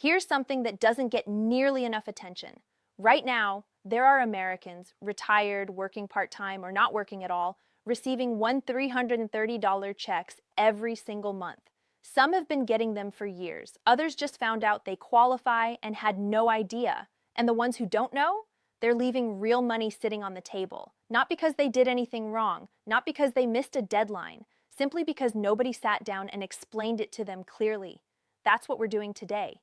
Here's something that doesn't get nearly enough attention. Right now, there are Americans, retired, working part-time, or not working at all, receiving $330 checks every single month. Some have been getting them for years. Others just found out they qualify and had no idea. And the ones who don't know, they're leaving real money sitting on the table. Not because they did anything wrong, not because they missed a deadline, simply because nobody sat down and explained it to them clearly. That's what we're doing today.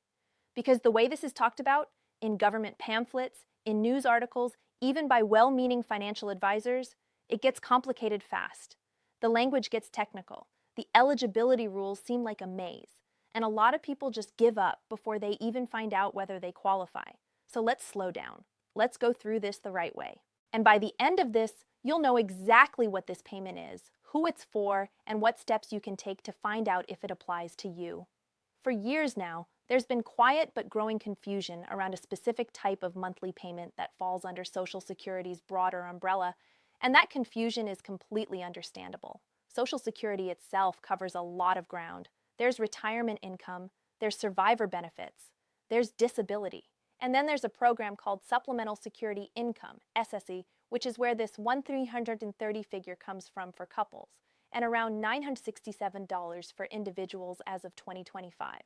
Because the way this is talked about, in government pamphlets, in news articles, even by well-meaning financial advisors, it gets complicated fast. The language gets technical. The eligibility rules seem like a maze. And a lot of people just give up before they even find out whether they qualify. So let's slow down. Let's go through this the right way. And by the end of this, you'll know exactly what this payment is, who it's for, and what steps you can take to find out if it applies to you. For years now, there's been quiet but growing confusion around a specific type of monthly payment that falls under Social Security's broader umbrella, and that confusion is completely understandable. Social Security itself covers a lot of ground. There's retirement income, there's survivor benefits, there's disability, and then there's a program called Supplemental Security Income, SSE, which is where this 1,330 figure comes from for couples, and around $967 for individuals as of 2025.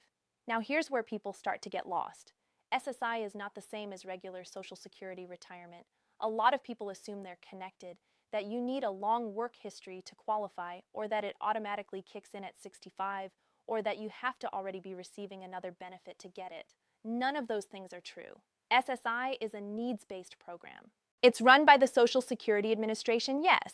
Now here's where people start to get lost. SSI is not the same as regular Social Security retirement. A lot of people assume they're connected, that you need a long work history to qualify, or that it automatically kicks in at 65, or that you have to already be receiving another benefit to get it. None of those things are true. SSI is a needs-based program. It's run by the Social Security Administration, yes,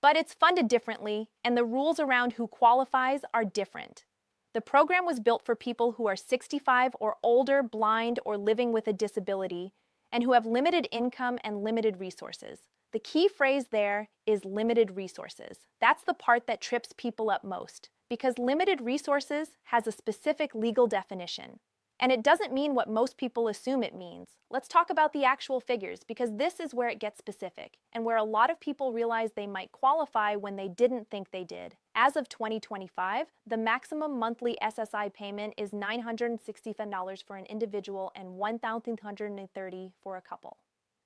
but it's funded differently, and the rules around who qualifies are different. The program was built for people who are 65 or older, blind, or living with a disability, and who have limited income and limited resources. The key phrase there is limited resources. That's the part that trips people up most, because limited resources has a specific legal definition. And it doesn't mean what most people assume it means. Let's talk about the actual figures, because this is where it gets specific, and where a lot of people realize they might qualify when they didn't think they did. As of 2025, the maximum monthly SSI payment is $965 for an individual and $1,330 for a couple.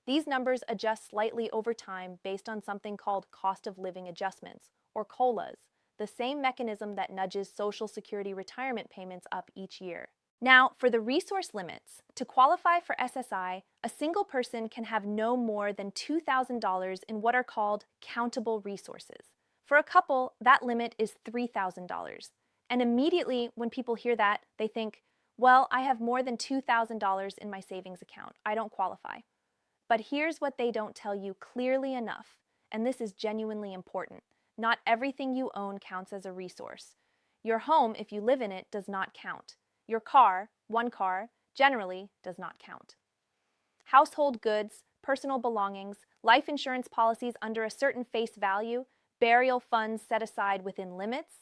These numbers adjust slightly over time based on something called cost of living adjustments, or COLAs, the same mechanism that nudges Social Security retirement payments up each year. Now, for the resource limits, to qualify for SSI, a single person can have no more than $2,000 in what are called countable resources. For a couple, that limit is $3,000. And immediately when people hear that, they think, well, I have more than $2,000 in my savings account. I don't qualify. But here's what they don't tell you clearly enough, and this is genuinely important. Not everything you own counts as a resource. Your home, if you live in it, does not count. Your car, one car, generally does not count. Household goods, personal belongings, life insurance policies under a certain face value, burial funds set aside within limits,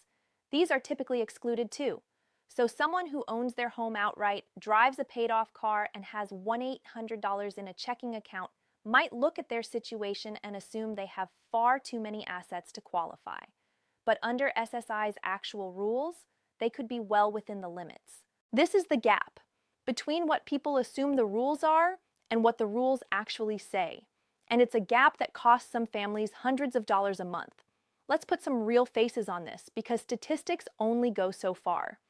these are typically excluded too. So someone who owns their home outright, drives a paid-off car, and has $1,800 in a checking account might look at their situation and assume they have far too many assets to qualify. But under SSI's actual rules, they could be well within the limits. This is the gap between what people assume the rules are and what the rules actually say. And it's a gap that costs some families hundreds of dollars a month. Let's put some real faces on this, because statistics only go so far.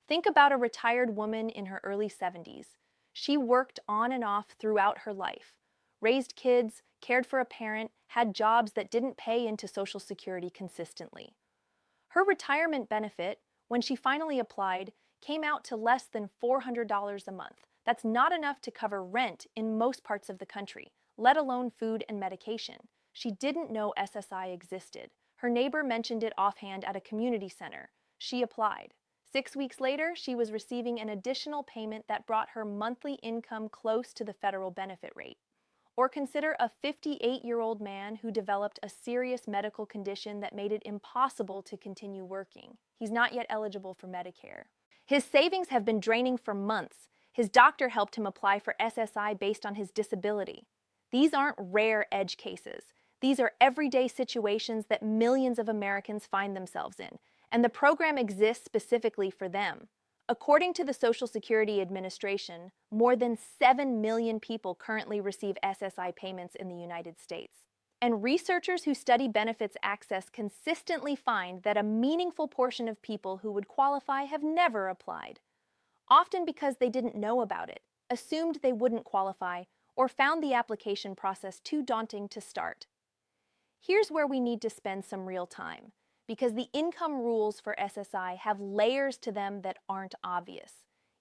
Think about a retired woman in her early 70s. She worked on and off throughout her life, raised kids, cared for a parent, had jobs that didn't pay into Social Security consistently. Her retirement benefit, when she finally applied, came out to less than $400 a month. That's not enough to cover rent in most parts of the country, let alone food and medication. She didn't know SSI existed. Her neighbor mentioned it offhand at a community center. She applied. 6 weeks later, she was receiving an additional payment that brought her monthly income close to the federal benefit rate. Or consider a 58-year-old man who developed a serious medical condition that made it impossible to continue working. He's not yet eligible for Medicare. His savings have been draining for months. His doctor helped him apply for SSI based on his disability. These aren't rare edge cases. These are everyday situations that millions of Americans find themselves in, and the program exists specifically for them. According to the Social Security Administration, more than 7 million people currently receive SSI payments in the United States. And researchers who study benefits access consistently find that a meaningful portion of people who would qualify have never applied, often because they didn't know about it, assumed they wouldn't qualify, or found the application process too daunting to start. Here's where we need to spend some real time, because the income rules for SSI have layers to them that aren't obvious.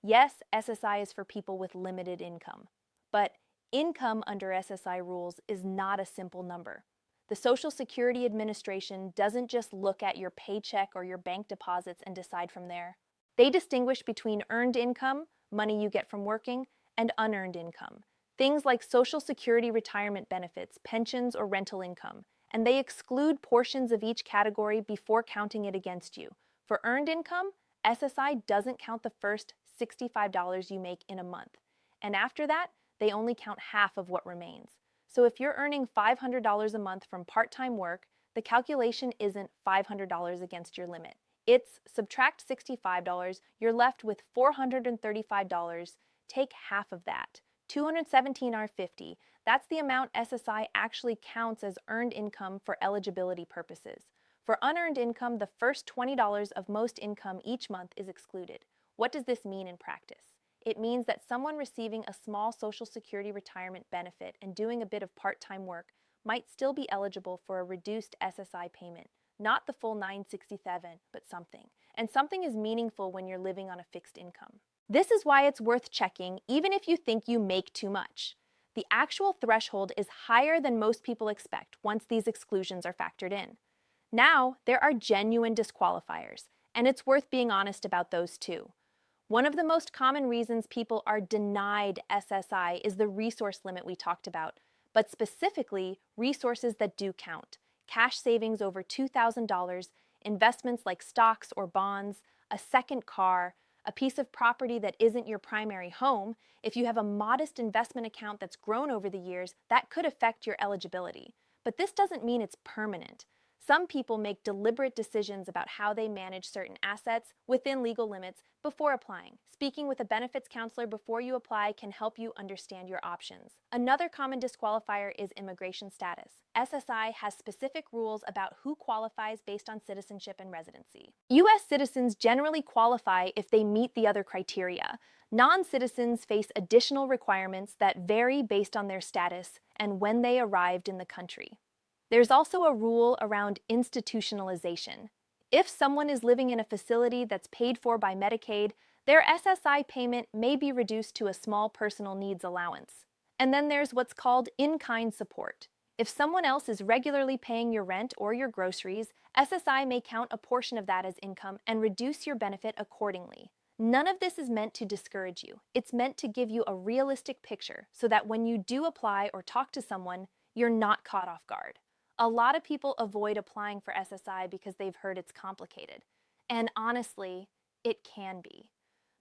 Yes, SSI is for people with limited income, but income under SSI rules is not a simple number. The Social Security Administration doesn't just look at your paycheck or your bank deposits and decide from there. They distinguish between earned income, money you get from working, and unearned income, things like Social Security retirement benefits, pensions, or rental income, and they exclude portions of each category before counting it against you. For earned income, SSI doesn't count the first $65 you make in a month, and after that, they only count half of what remains. So if you're earning $500 a month from part-time work, the calculation isn't $500 against your limit. It's subtract $65, you're left with $435, take half of that. $217.50. That's the amount SSI actually counts as earned income for eligibility purposes. For unearned income, the first $20 of most income each month is excluded. What does this mean in practice? It means that someone receiving a small Social Security retirement benefit and doing a bit of part-time work might still be eligible for a reduced SSI payment. Not the full $967, but something. And something is meaningful when you're living on a fixed income. This is why it's worth checking, even if you think you make too much. The actual threshold is higher than most people expect once these exclusions are factored in. Now, there are genuine disqualifiers, and it's worth being honest about those too. One of the most common reasons people are denied SSI is the resource limit we talked about, but specifically resources that do count. Cash savings over $2,000, investments like stocks or bonds, a second car, a piece of property that isn't your primary home. If you have a modest investment account that's grown over the years, that could affect your eligibility. But this doesn't mean it's permanent. Some people make deliberate decisions about how they manage certain assets within legal limits before applying. Speaking with a benefits counselor before you apply can help you understand your options. Another common disqualifier is immigration status. SSI has specific rules about who qualifies based on citizenship and residency. U.S. citizens generally qualify if they meet the other criteria. Non-citizens face additional requirements that vary based on their status and when they arrived in the country. There's also a rule around institutionalization. If someone is living in a facility that's paid for by Medicaid, their SSI payment may be reduced to a small personal needs allowance. And then there's what's called in-kind support. If someone else is regularly paying your rent or your groceries, SSI may count a portion of that as income and reduce your benefit accordingly. None of this is meant to discourage you. It's meant to give you a realistic picture so that when you do apply or talk to someone, you're not caught off guard. A lot of people avoid applying for SSI because they've heard it's complicated. And honestly, it can be.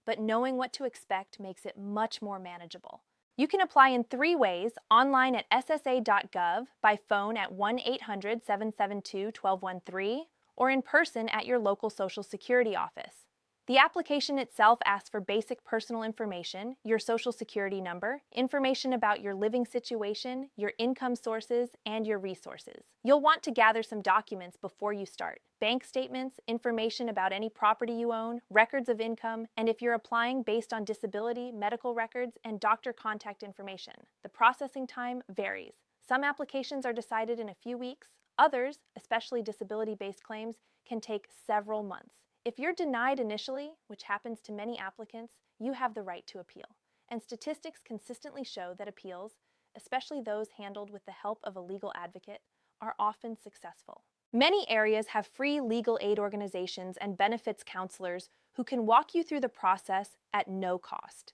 But knowing what to expect makes it much more manageable. You can apply in 3 ways: online at ssa.gov, by phone at 1-800-772-1213, or in person at your local Social Security office. The application itself asks for basic personal information, your Social Security number, information about your living situation, your income sources, and your resources. You'll want to gather some documents before you start: bank statements, information about any property you own, records of income, and if you're applying based on disability, medical records, and doctor contact information. The processing time varies. Some applications are decided in a few weeks. Others, especially disability-based claims, can take several months. If you're denied initially, which happens to many applicants, you have the right to appeal. And statistics consistently show that appeals, especially those handled with the help of a legal advocate, are often successful. Many areas have free legal aid organizations and benefits counselors who can walk you through the process at no cost.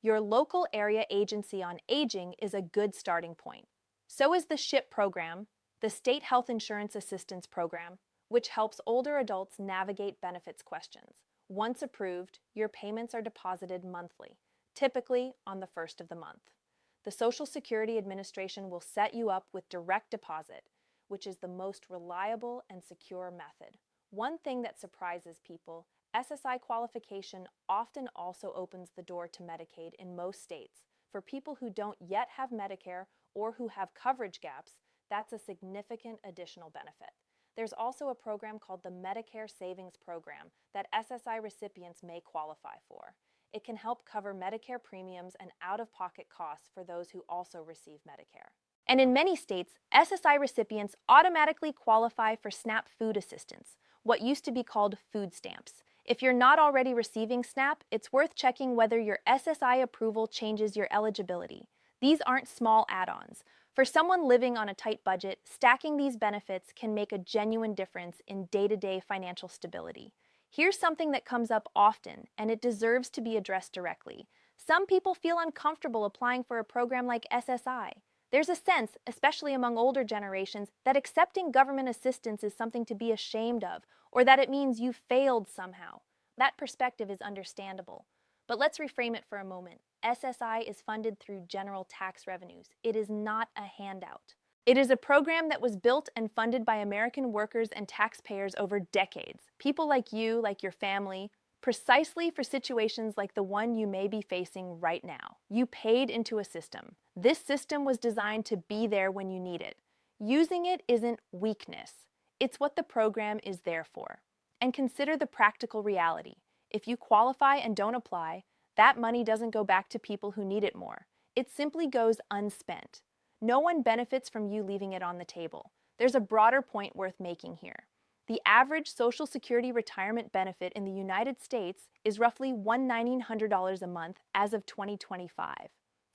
Your local area agency on aging is a good starting point. So is the SHIP program, the State Health Insurance Assistance Program, which helps older adults navigate benefits questions. Once approved, your payments are deposited monthly, typically on the first of the month. The Social Security Administration will set you up with direct deposit, which is the most reliable and secure method. One thing that surprises people, SSI qualification often also opens the door to Medicaid in most states. For people who don't yet have Medicare or who have coverage gaps, that's a significant additional benefit. There's also a program called the Medicare Savings Program that SSI recipients may qualify for. It can help cover Medicare premiums and out-of-pocket costs for those who also receive Medicare. And in many states, SSI recipients automatically qualify for SNAP food assistance, what used to be called food stamps. If you're not already receiving SNAP, it's worth checking whether your SSI approval changes your eligibility. These aren't small add-ons. For someone living on a tight budget, stacking these benefits can make a genuine difference in day-to-day financial stability. Here's something that comes up often, and it deserves to be addressed directly. Some people feel uncomfortable applying for a program like SSI. There's a sense, especially among older generations, that accepting government assistance is something to be ashamed of, or that it means you failed somehow. That perspective is understandable. But let's reframe it for a moment. SSI is funded through general tax revenues. It is not a handout. It is a program that was built and funded by American workers and taxpayers over decades. People like you, like your family, precisely for situations like the one you may be facing right now. You paid into a system. This system was designed to be there when you need it. Using it isn't weakness. It's what the program is there for. And consider the practical reality. If you qualify and don't apply, that money doesn't go back to people who need it more. It simply goes unspent. No one benefits from you leaving it on the table. There's a broader point worth making here. The average Social Security retirement benefit in the United States is roughly $1,900 a month as of 2025.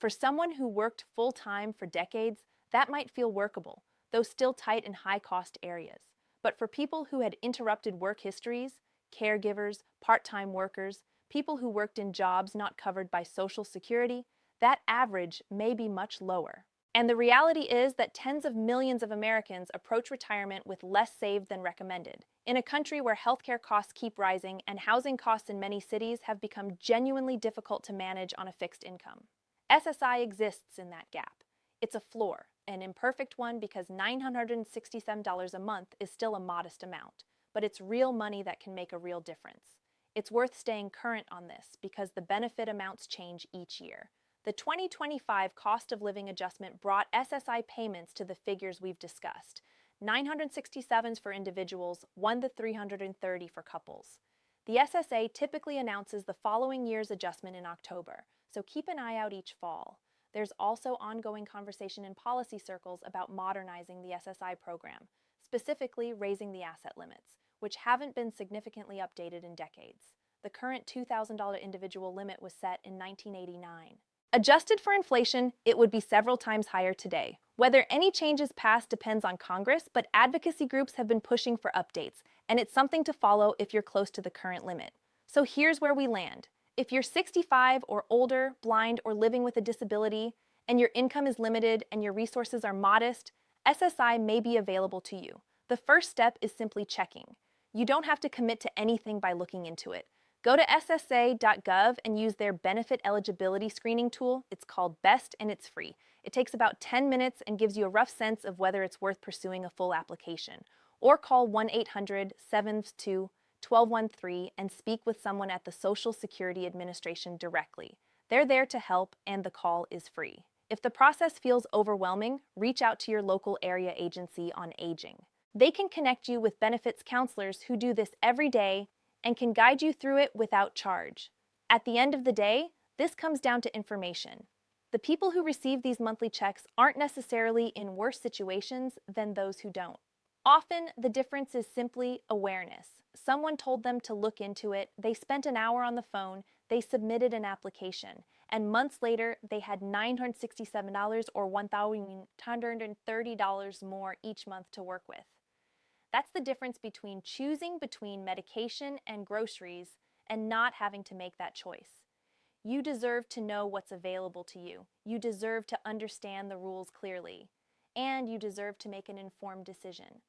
For someone who worked full-time for decades, that might feel workable, though still tight in high-cost areas. But for people who had interrupted work histories, caregivers, part-time workers, people who worked in jobs not covered by Social Security, that average may be much lower. And the reality is that tens of millions of Americans approach retirement with less saved than recommended. In a country where healthcare costs keep rising and housing costs in many cities have become genuinely difficult to manage on a fixed income. SSI exists in that gap. It's a floor, an imperfect one because $967 a month is still a modest amount, but it's real money that can make a real difference. It's worth staying current on this because the benefit amounts change each year. The 2025 cost of living adjustment brought SSI payments to the figures we've discussed. 967s for individuals, 1 to 330 for couples. The SSA typically announces the following year's adjustment in October, so keep an eye out each fall. There's also ongoing conversation in policy circles about modernizing the SSI program, specifically raising the asset limits, which haven't been significantly updated in decades. The current $2,000 individual limit was set in 1989. Adjusted for inflation, it would be several times higher today. Whether any changes pass depends on Congress, but advocacy groups have been pushing for updates, and it's something to follow if you're close to the current limit. So here's where we land. If you're 65 or older, blind, or living with a disability, and your income is limited and your resources are modest, SSI may be available to you. The first step is simply checking. You don't have to commit to anything by looking into it. Go to ssa.gov and use their benefit eligibility screening tool. It's called BEST and it's free. It takes about 10 minutes and gives you a rough sense of whether it's worth pursuing a full application. Or call 1-800-722-1213 and speak with someone at the Social Security Administration directly. They're there to help and the call is free. If the process feels overwhelming, reach out to your local area agency on aging. They can connect you with benefits counselors who do this every day and can guide you through it without charge. At the end of the day, this comes down to information. The people who receive these monthly checks aren't necessarily in worse situations than those who don't. Often, the difference is simply awareness. Someone told them to look into it, they spent an hour on the phone, they submitted an application, and months later, they had $967 or $1,130 more each month to work with. That's the difference between choosing between medication and groceries and not having to make that choice. You deserve to know what's available to you. You deserve to understand the rules clearly. And you deserve to make an informed decision.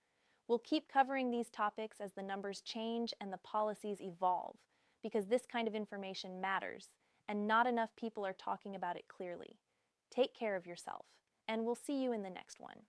We'll keep covering these topics as the numbers change and the policies evolve, because this kind of information matters, and not enough people are talking about it clearly. Take care of yourself, and we'll see you in the next one.